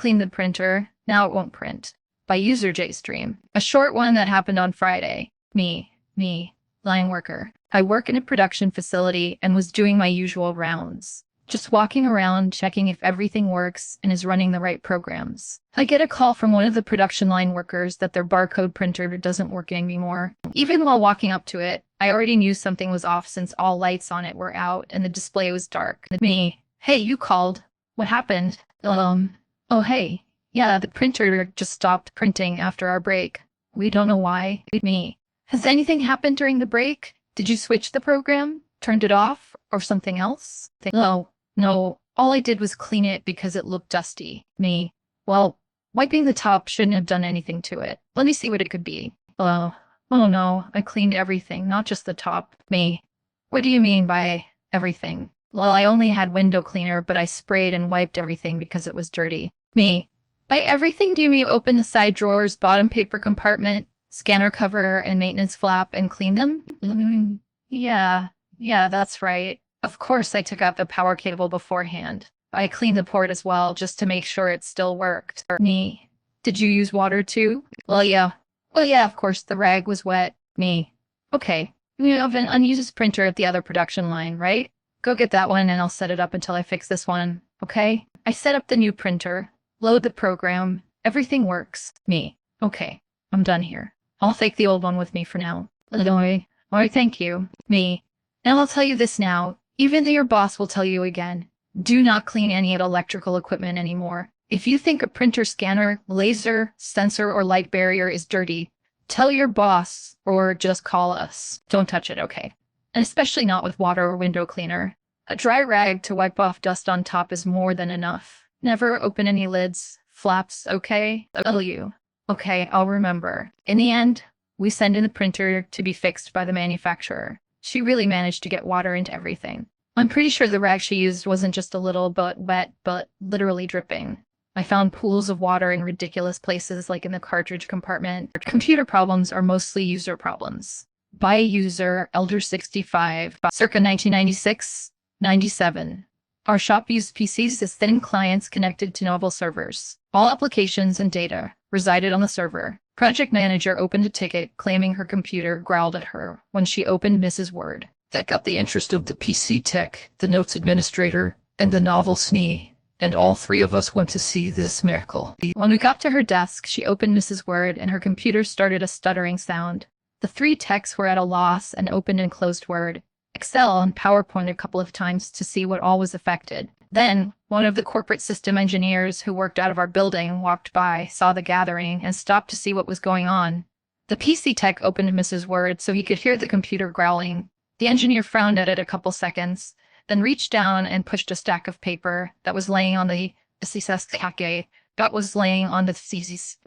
cleaned the printer. Now it won't print. By user JStream. A short one that happened on Friday. Me, line worker. I work in a production facility and was doing my usual rounds. Just walking around, checking if everything works and is running the right programs. I get a call from one of the production line workers that their barcode printer doesn't work anymore. Even while walking up to it, I already knew something was off since all lights on it were out and the display was dark. Me, hey, you called. What happened? Oh hey. Yeah, the printer just stopped printing after our break. We don't know why. Me. Has anything happened during the break? Did you switch the program? Turned it off? Or something else? No. All I did was clean it because it looked dusty. Me. Well, wiping the top shouldn't have done anything to it. Let me see what it could be. Oh no, I cleaned everything, not just the top. Me. What do you mean by everything? Well, I only had window cleaner, but I sprayed and wiped everything because it was dirty. Me. By everything, do you mean open the side drawers, bottom paper compartment, scanner cover, and maintenance flap and clean them? Yeah, that's right. Of course, I took out the power cable beforehand. I cleaned the port as well, just to make sure it still worked. Me. Did you use water too? Well, yeah, of course, the rag was wet. Me. Okay. You have an unused printer at the other production line, right? Go get that one and I'll set it up until I fix this one, okay? I set up the new printer. Load the program. Everything works. Me. Okay. I'm done here. I'll take the old one with me for now. Illinois. Why, thank you. Me. And I'll tell you this now. Even though your boss will tell you again, do not clean any electrical equipment anymore. If you think a printer scanner, laser, sensor, or light barrier is dirty, tell your boss or just call us. Don't touch it, okay? And especially not with water or window cleaner. A dry rag to wipe off dust on top is more than enough. Never open any lids, flaps, okay? Okay, I'll remember. In the end, we send in the printer to be fixed by the manufacturer. She really managed to get water into everything. I'm pretty sure the rag she used wasn't just a little bit wet, but literally dripping. I found pools of water in ridiculous places like in the cartridge compartment. Computer problems are mostly user problems. By user, Elder 65, circa 1996-97. Our shop used PCs as thin clients connected to novel servers. All applications and data resided on the server. Project manager opened a ticket claiming her computer growled at her when she opened Mrs. Word. That got the interest of the PC tech, the notes administrator, and the novel SME, and all three of us went to see this miracle. When we got to her desk, she opened Mrs. Word and her computer started a stuttering sound. The three techs were at a loss and opened and closed Word, Excel, and PowerPoint a couple of times to see what all was affected. Then, one of the corporate system engineers who worked out of our building walked by, saw the gathering, and stopped to see what was going on. The PC tech opened Mrs. Word so he could hear the computer growling. The engineer frowned at it a couple seconds, then reached down and pushed a stack of paper that was laying on the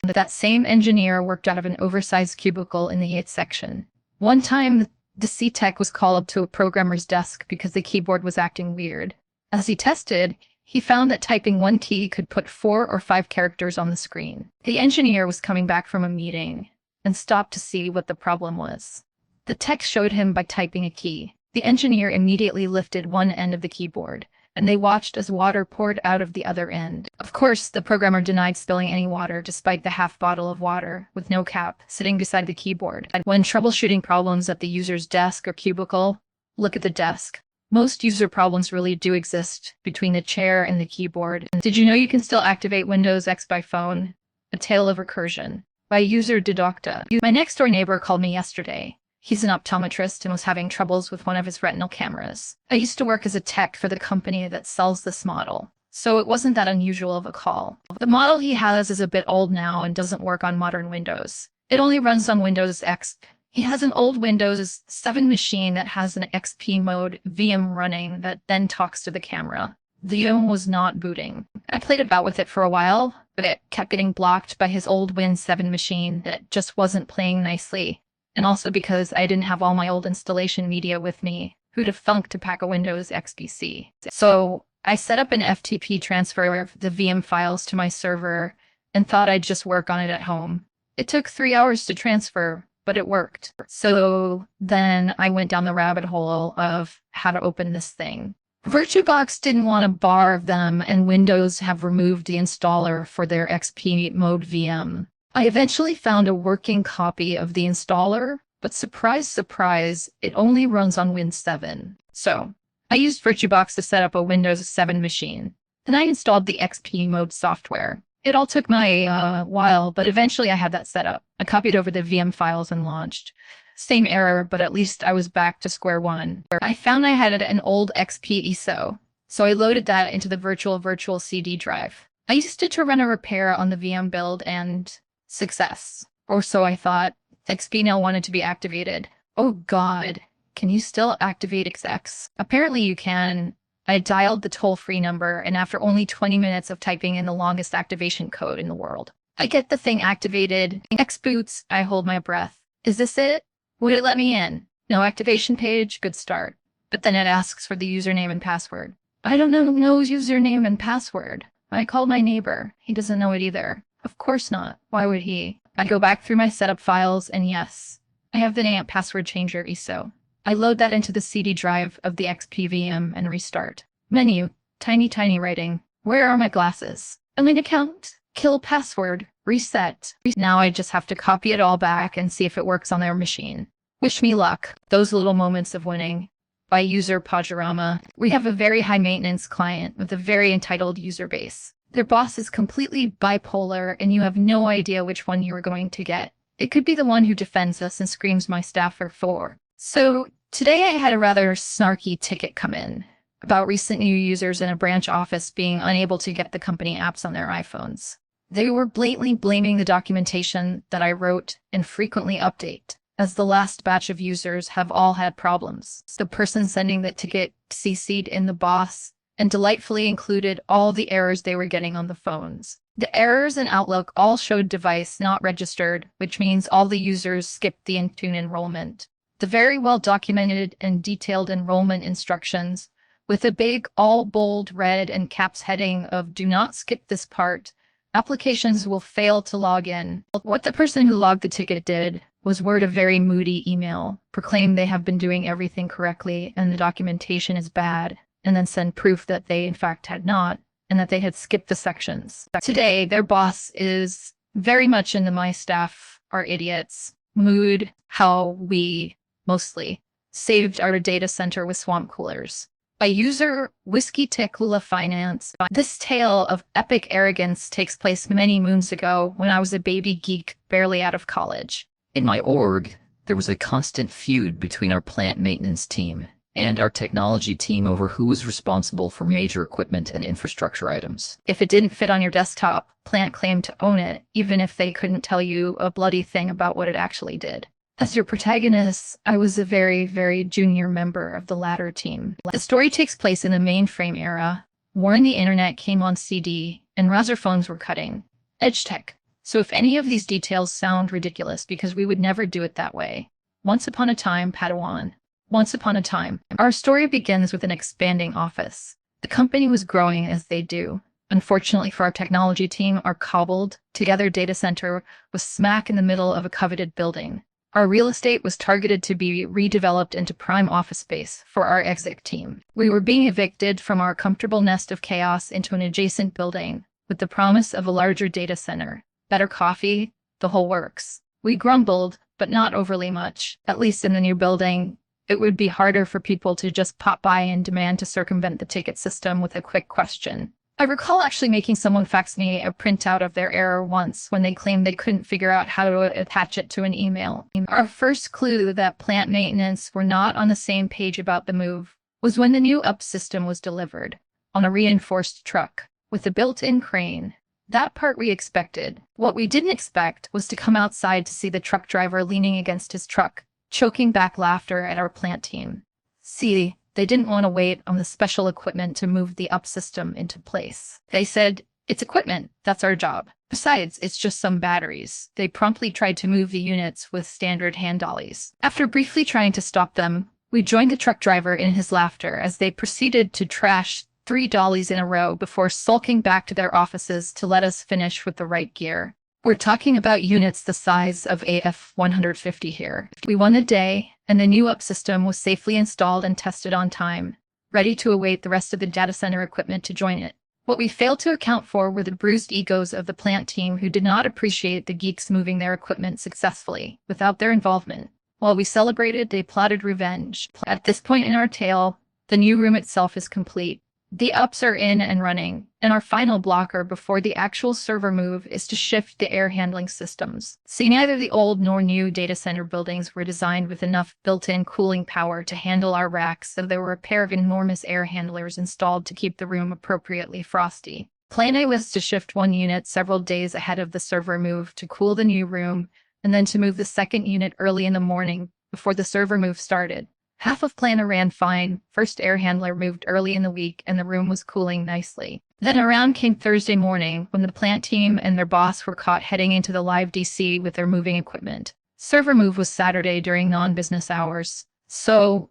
That same engineer worked out of an oversized cubicle in the 8th section. One time, the C-Tech was called up to a programmer's desk because the keyboard was acting weird. As he tested, he found that typing one key could put 4 or 5 characters on the screen. The engineer was coming back from a meeting and stopped to see what the problem was. The tech showed him by typing a key. The engineer immediately lifted one end of the keyboard, and they watched as water poured out of the other end. Of course, the programmer denied spilling any water despite the half bottle of water, with no cap, sitting beside the keyboard. When troubleshooting problems at the user's desk or cubicle, look at the desk. Most user problems really do exist between the chair and the keyboard. Did you know you can still activate Windows X by phone? A Tale of Recursion. By user Dedocta. My next-door neighbor called me yesterday. He's an optometrist and was having troubles with one of his retinal cameras. I used to work as a tech for the company that sells this model, so it wasn't that unusual of a call. The model he has is a bit old now and doesn't work on modern Windows. It only runs on Windows X. He has an old Windows 7 machine that has an XP mode VM running that then talks to the camera. The VM was not booting. I played about with it for a while, but it kept getting blocked by his old Win 7 machine that just wasn't playing nicely. And also because I didn't have all my old installation media with me. Who'd have funked to pack a Windows XPC? So I set up an FTP transfer of the VM files to my server and thought I'd just work on it at home. It took 3 hours to transfer, but it worked. So then I went down the rabbit hole of how to open this thing. VirtualBox didn't want a bar of them, and Windows have removed the installer for their XP mode VM. I eventually found a working copy of the installer, but surprise, surprise, it only runs on Win 7. So, I used VirtualBox to set up a Windows 7 machine, and I installed the XP mode software. It all took my while, but eventually I had that set up. I copied over the VM files and launched. Same error, but at least I was back to square one. I found I had an old XP ISO, so I loaded that into the virtual CD drive. I used it to run a repair on the VM build and success. Or so I thought. XP now wanted to be activated. Oh god, can you still activate execs? Apparently you can. I dialed the toll-free number, and after only 20 minutes of typing in the longest activation code in the world, I get the thing activated. X boots, I hold my breath. Is this it? Would it let me in? No activation page, good start. But then it asks for the username and password. I don't know username and password. I called my neighbor. He doesn't know it either. Of course not. Why would he? I go back through my setup files, and yes, I have the name password changer ISO. I load that into the CD drive of the XP VM and restart. Menu, tiny writing. Where are my glasses? Main account, kill password, reset. Now I just have to copy it all back and see if it works on their machine. Wish me luck. Those little moments of winning. By user Pajarama, we have a very high maintenance client with a very entitled user base. Their boss is completely bipolar, and you have no idea which one you are going to get. It could be the one who defends us and screams my staff are for. So today I had a rather snarky ticket come in about recent new users in a branch office being unable to get the company apps on their iPhones. They were blatantly blaming the documentation that I wrote and frequently update, as the last batch of users have all had problems. The person sending the ticket CC'd in the boss and delightfully included all the errors they were getting on the phones. The errors in Outlook all showed device not registered, which means all the users skipped the Intune enrollment. The very well documented and detailed enrollment instructions, with a big all bold red and caps heading of "Do not skip this part. Applications will fail to log in." What the person who logged the ticket did was word a very moody email, proclaim they have been doing everything correctly and the documentation is bad, and then send proof that they in fact had not, and that they had skipped the sections. Today, their boss is very much in the "my staff are idiots" mood, how we mostly saved our data center with swamp coolers. By user Whiskey Tequila Finance, this tale of epic arrogance takes place many moons ago when I was a baby geek barely out of college. In my org, there was a constant feud between our plant maintenance team and our technology team over who was responsible for major equipment and infrastructure items. If it didn't fit on your desktop, plant claimed to own it, even if they couldn't tell you a bloody thing about what it actually did. As your protagonist, I was a very junior member of the latter team. The story takes place in the mainframe era, when the internet came on CD and browser phones were cutting edge tech. So if any of these details sound ridiculous, because we would never do it that way. Once upon a time, Padawan. Once upon a time. Our story begins with an expanding office. The company was growing as they do. Unfortunately for our technology team, our cobbled together data center was smack in the middle of a coveted building. Our real estate was targeted to be redeveloped into prime office space for our exec team. We were being evicted from our comfortable nest of chaos into an adjacent building with the promise of a larger data center, better coffee, the whole works. We grumbled, but not overly much. At least in the new building, it would be harder for people to just pop by and demand to circumvent the ticket system with a quick question. I recall actually making someone fax me a printout of their error once when they claimed they couldn't figure out how to attach it to an email. Our first clue that plant maintenance were not on the same page about the move was when the new UP system was delivered on a reinforced truck with a built-in crane. That part we expected. What we didn't expect was to come outside to see the truck driver leaning against his truck, choking back laughter at our plant team. See, they didn't want to wait on the special equipment to move the UP system into place. They said, "It's equipment, that's our job. Besides, it's just some batteries." They promptly tried to move the units with standard hand dollies. After briefly trying to stop them, we joined the truck driver in his laughter as they proceeded to trash 3 dollies in a row before sulking back to their offices to let us finish with the right gear. We're talking about units the size of AF-150 here. We won the day, and the new UP system was safely installed and tested on time. ready to await the rest of the data center equipment to join it. What we failed to account for were the bruised egos of the plant team who did not appreciate the geeks moving their equipment successfully without their involvement. While we celebrated, they plotted revenge. At this point in our tale, the new room itself is complete. The ups are in and running, and our final blocker before the actual server move is to shift the air handling systems. See, neither the old nor new data center buildings were designed with enough built-in cooling power to handle our racks, so there were a pair of enormous air handlers installed to keep the room appropriately frosty. Plan A was to shift one unit several days ahead of the server move to cool the new room, and then to move the second unit early in the morning before the server move started. Half of plan A ran fine. First air handler moved early in the week and the room was cooling nicely. Then around came Thursday morning when the plant team and their boss were caught heading into the live DC with their moving equipment. Server move was Saturday during non-business hours. So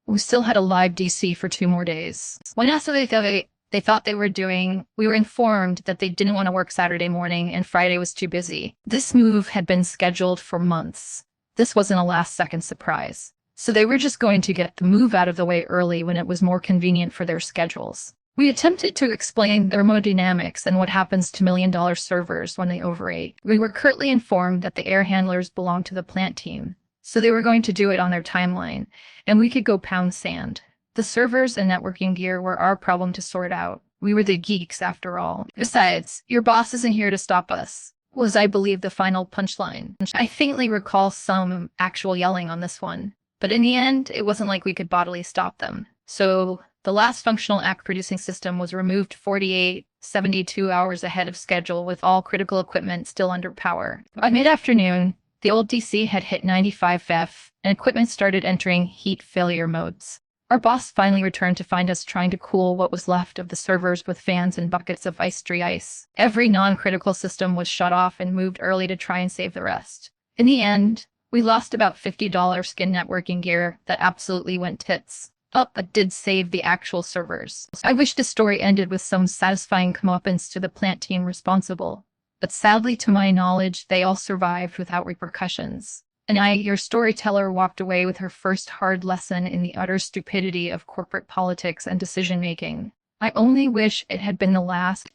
we still had a live DC for 2 more days. When asked what they thought they were doing, we were informed that they didn't want to work Saturday morning and Friday was too busy. This move had been scheduled for months. This wasn't a last-second surprise. So they were just going to get the move out of the way early when it was more convenient for their schedules. We attempted to explain thermodynamics and what happens to million-dollar servers when they overrate. We were curtly informed that the air handlers belonged to the plant team, so they were going to do it on their timeline, and we could go pound sand. The servers and networking gear were our problem to sort out. We were the geeks, after all. Besides, your boss isn't here to stop us, was, I believe, the final punchline. I faintly recall some actual yelling on this one. But in the end, it wasn't like we could bodily stop them. So the last functional act producing system was removed 72 hours ahead of schedule with all critical equipment still under power. By mid-afternoon, the old DC had hit 95 F and equipment started entering heat failure modes. Our boss finally returned to find us trying to cool what was left of the servers with fans and buckets of ice-free ice. Every non-critical system was shut off and moved early to try and save the rest. In the end, we lost about $50 skin networking gear that absolutely went tits. But did save the actual servers. I wish the story ended with some satisfying comeuppance to the plant team responsible. But sadly, to my knowledge, they all survived without repercussions. And your storyteller, walked away with her first hard lesson in the utter stupidity of corporate politics and decision-making. I only wish it had been the last.